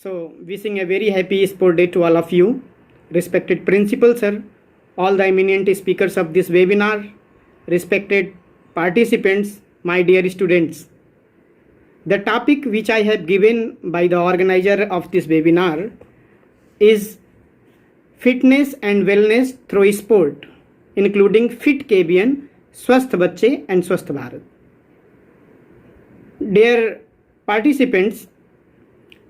So, wishing a very happy sport day to all of you. Respected principal, sir, all the eminent speakers of this webinar, respected participants, my dear students. The topic which I have given by the organizer of this webinar is fitness and wellness through sport, including Fit KBN, Swasth Bacche and Swasth Bharat. Dear participants,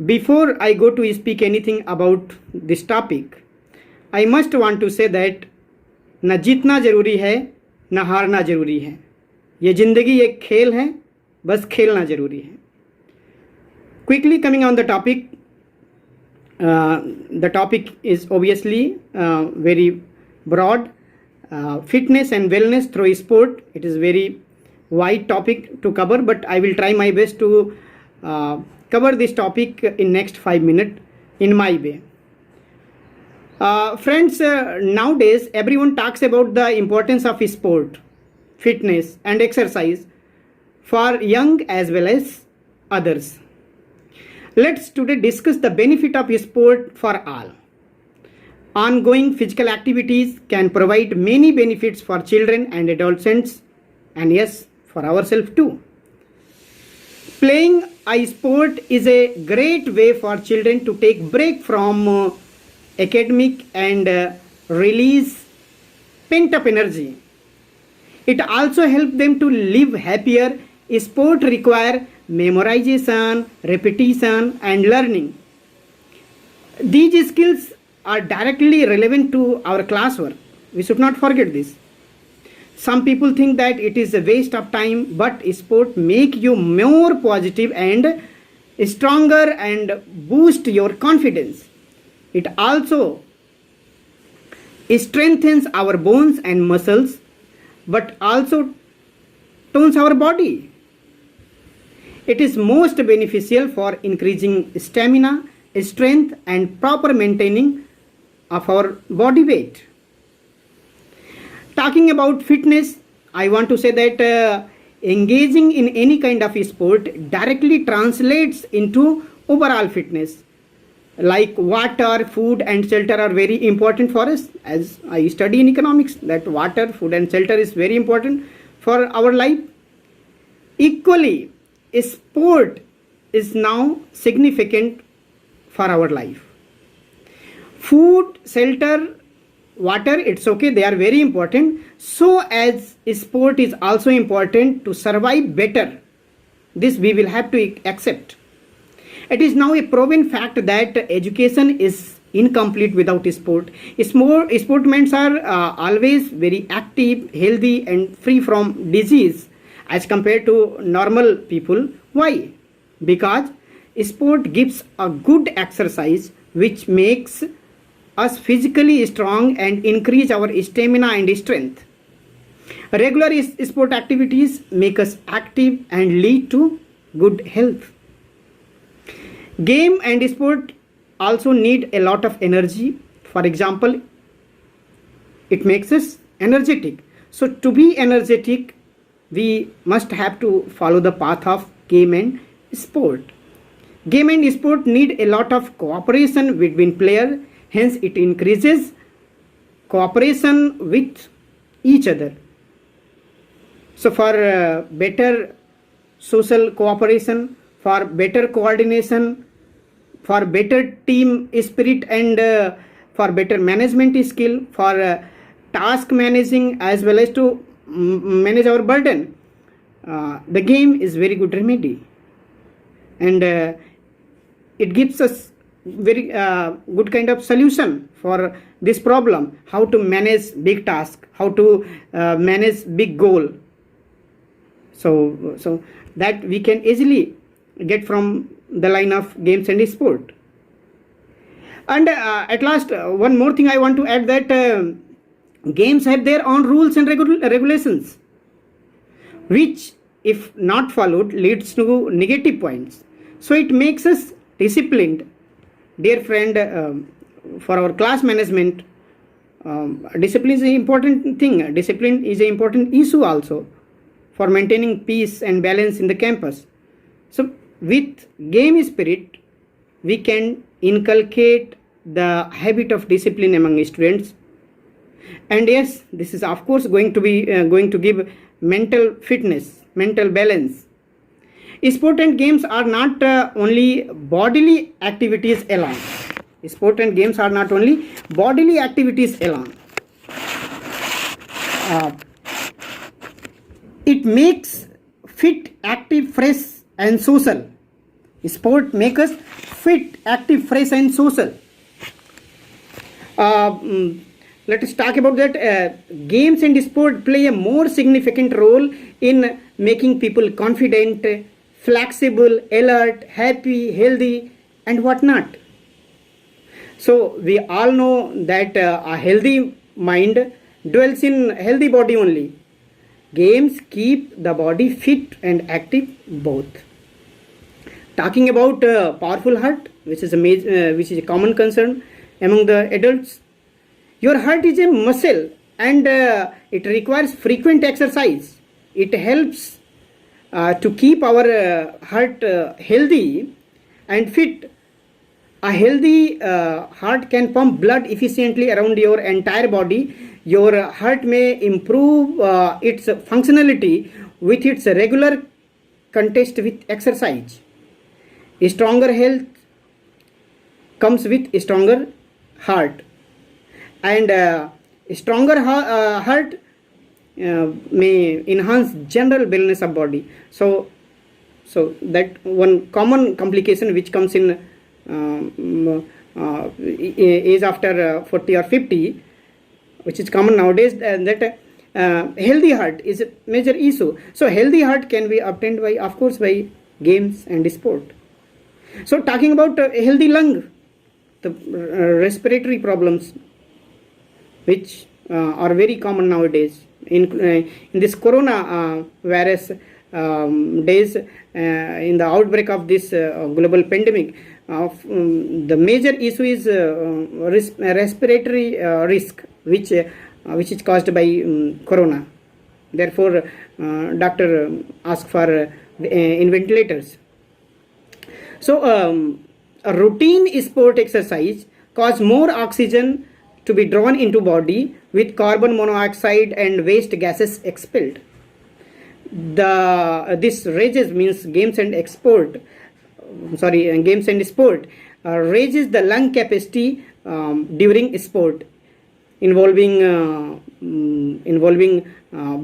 before I go to speak anything about this topic, I must want to say that न जीतना ज़रूरी है न हारना ज़रूरी है. ये ज़िंदगी एक खेल है, बस खेलना ज़रूरी है. Quickly coming on the topic is obviously very broad. Fitness and wellness through sport. It is very wide topic to cover, but I will try my best to cover this topic in next 5 minutes in my way. Friends, nowadays everyone talks about the importance of sport, fitness and exercise for young as well as others. Let's today discuss the benefit of sport for all. Ongoing physical activities can provide many benefits for children and adolescents, and yes, for ourselves too. Playing a sport is a great way for children to take break from academic and release pent-up energy. It also helps them to live happier. Sport require memorization, repetition and learning. These skills are directly relevant to our classwork. We should not forget this. Some people think that it is a waste of time, but sport make you more positive and stronger and boost your confidence. It also strengthens our bones and muscles, but also tones our body. It is most beneficial for increasing stamina, strength and proper maintaining of our body weight. Talking about fitness, I want to say that engaging in any kind of sport directly translates into overall fitness. Like water, food and shelter are very important for us. As I study in economics, that water, food and shelter is very important for our life. Equally, sport is now significant for our life. Food, shelter, water, it's okay, they are very important. So as sport is also important to survive better. This we will have to accept. It is now a proven fact that education is incomplete without sport. Sportmen are always very active, healthy and free from disease as compared to normal people. Why? Because sport gives a good exercise which makes us physically strong and increase our stamina and strength. Regular sport activities make us active and lead to good health. Game and sport also need a lot of energy. For example, it makes us energetic. So to be energetic, we must have to follow the path of game and sport. Game and sport need a lot of cooperation between players. Hence, it increases cooperation with each other. So for better social cooperation, for better coordination, for better team spirit and for better management skill, for task managing as well as to manage our burden, the game is very good remedy, and it gives us very good kind of solution for this problem, how to manage big task, how to manage big goal. So that we can easily get from the line of games and sport. And at last, one more thing I want to add, that games have their own rules and regulations, which if not followed leads to negative points. So it makes us disciplined. Dear friend, for our class management, discipline is an important thing. Discipline is an important issue also for maintaining peace and balance in the campus. So with game spirit, we can inculcate the habit of discipline among students. And yes, this is of course going to be going to give mental fitness, mental balance. Sport and games are not only bodily activities alone. Sport and games are not only bodily activities alone. It makes fit, active, fresh, and social. Sport makes us fit, active, fresh, and social. Let us talk about that. Games and sport play a more significant role in making people confident, flexible, alert, happy, healthy, and whatnot. So we all know that a healthy mind dwells in healthy body only. Games keep the body fit and active both. Talking about powerful heart, which is a common concern among the adults. Your heart is a muscle and it requires frequent exercise. It helps to keep our heart healthy and fit. A healthy heart can pump blood efficiently around your entire body. Your heart may improve its functionality with its regular contest with exercise. A stronger health comes with a stronger heart, and a stronger heart may enhance general wellness of body. So that one common complication which comes in age after 40 or 50, which is common nowadays, that healthy heart is a major issue. So healthy heart can be obtained by, of course, by games and sport. So talking about healthy lung, the respiratory problems which are very common nowadays in this corona virus days, in the outbreak of this global pandemic, the major issue is respiratory risk, which is caused by corona. Therefore, doctor asked for in ventilators. So a routine sport exercise cause more oxygen to be drawn into body with carbon monoxide and waste gases expelled. This raises, means games and sport raises the lung capacity during sport, involving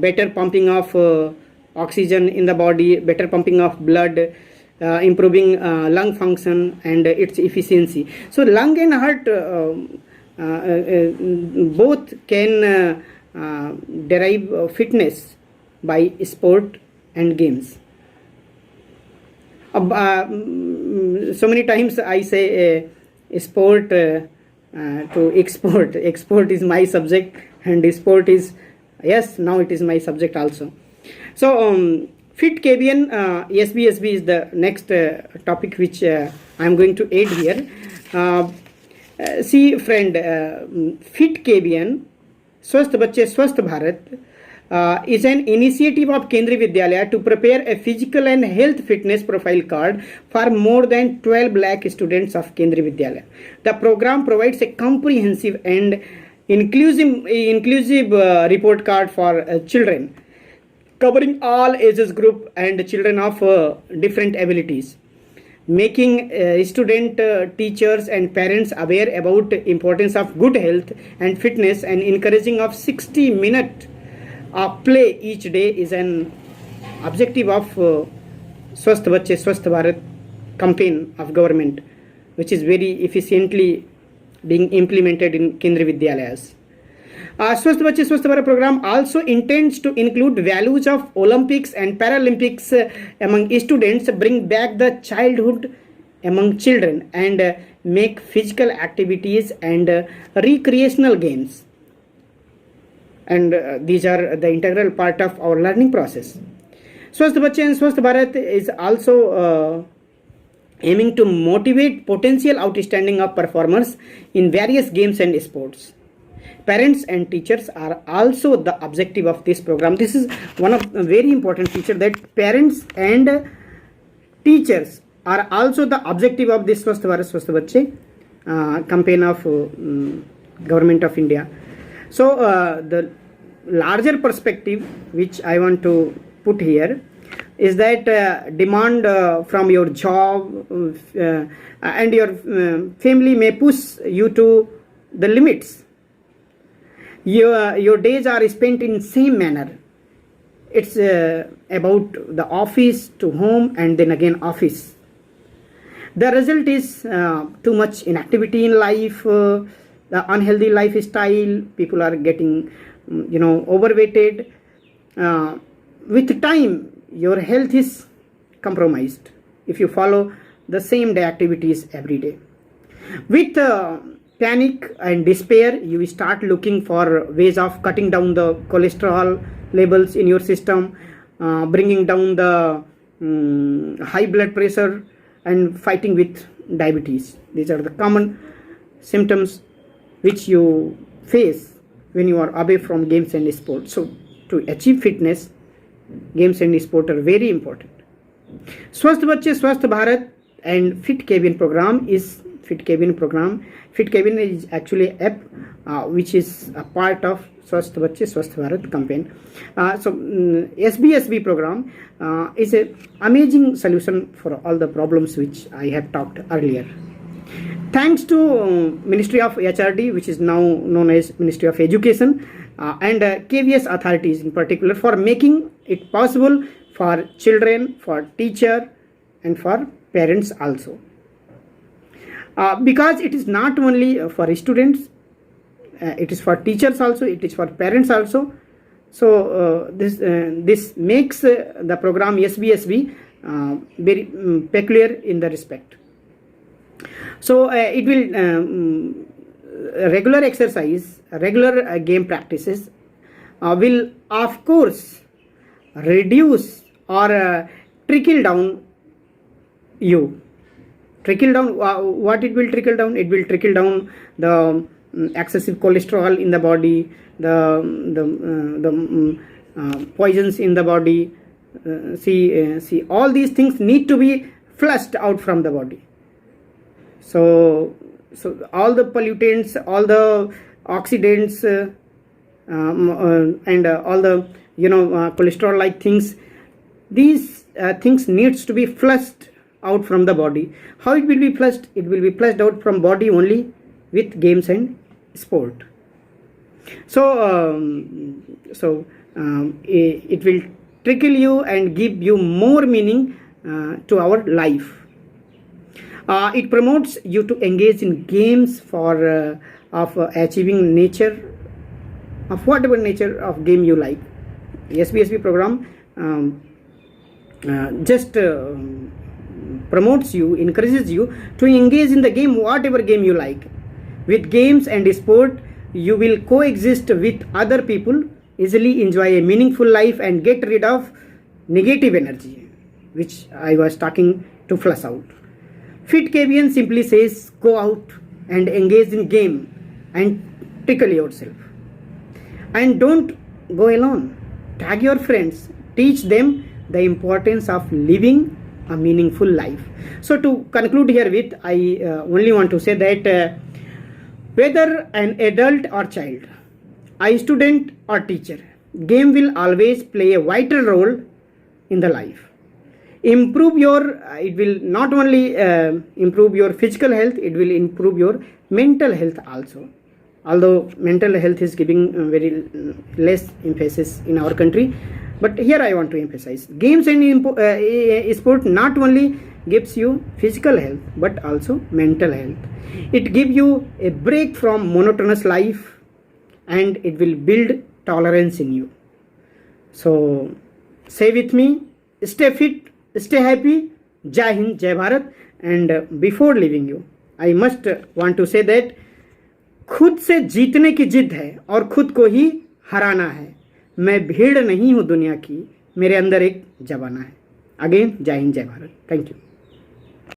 better pumping of oxygen in the body, better pumping of blood, improving lung function and its efficiency. So lung and heart both can derive fitness by sport and games. So many times I say sport to export. Export is my subject and sport is, yes, now it is my subject also. So Fit KBN SBSB is the next topic which I am going to add here. See friend, Fit KBN Swasth Bacche Swasth Bharat is an initiative of Kendriya Vidyalaya to prepare a physical and health fitness profile card for more than 12 lakh students of Kendriya Vidyalaya. The program provides a comprehensive and inclusive report card for children, covering all ages group and children of different abilities, making student, teachers and parents aware about importance of good health and fitness, and encouraging of 60-minute play each day is an objective of Swasth Bacche Swasth Bharat campaign of government, which is very efficiently being implemented in Kendriya Vidyalayas. Swasth Bacche Swasth Bharat program also intends to include values of Olympics and Paralympics among students, bring back the childhood among children, and make physical activities and recreational games. And these are the integral part of our learning process. Swasth Bacche and Swasth Bharat is also aiming to motivate potential outstanding of performers in various games and sports. Parents and teachers are also the objective of this program. This is one of the very important feature, that parents and teachers are also the objective of this Swasth Bharat Swasth Bachche campaign of Government of India. So the larger perspective which I want to put here is that demand from your job and your family may push you to the limits. Your days are spent in same manner. It's about the office to home and then again office. The result is too much inactivity in life, the unhealthy lifestyle. People are getting overweighted. With time your health is compromised if you follow the same day activities every day. With panic and despair, you start looking for ways of cutting down the cholesterol levels in your system, bringing down the high blood pressure and fighting with diabetes. These are the common symptoms which you face when you are away from games and sports. So to achieve fitness, games and sport are very important. Swasth Bachche Swasth Bharat and Fit Cabin program is Fit Cabin is actually app which is a part of Swasth Bachche Swasth Bharat campaign. So SBSB program is a amazing solution for all the problems which I have talked earlier. Thanks to Ministry of HRD, which is now known as Ministry of Education, and KVS authorities in particular for making it possible for children, for teacher and for parents also. Because it is not only for students, it is for teachers also, it is for parents also. So this makes the program SBSB very peculiar in the respect. So it will regular exercise, regular game practices will of course reduce or trickle down you. Trickle down, what it will trickle down? It will trickle down the excessive cholesterol in the body, the poisons in the body. See, all these things need to be flushed out from the body. So all the pollutants, all the oxidants, and all the cholesterol like things, these things needs to be flushed out from the body. How it will be flushed? It will be flushed out from body only with games and sport. So it will trickle you and give you more meaning to our life. It promotes you to engage in games for of achieving nature of whatever nature of game you like. SBSB program just promotes you, encourages you to engage in the game, whatever game you like. With games and sport, you will coexist with other people, easily enjoy a meaningful life and get rid of negative energy, which I was talking to flush out. Fit Cabin simply says go out and engage in game and tickle yourself. And don't go alone. Tag your friends. Teach them the importance of living a meaningful life. So to conclude here with, I only want to say that whether an adult or child, a student or teacher, game will always play a vital role in the life. It will not only improve your physical health, it will improve your mental health also. Although mental health is giving very less emphasis in our country, but here I want to emphasize, games and sport not only gives you physical health but also mental health. It gives you a break from monotonous life and it will build tolerance in you. So say with me, stay fit, stay happy. Jai Hind, Jai Bharat. And before leaving you, I must want to say that खुद से जीतने की जिद है और खुद को ही हराना है. मैं भीड़ नहीं हूँ दुनिया की, मेरे अंदर एक जवाना है. अगेन जय हिंद जय भारत. Thank you.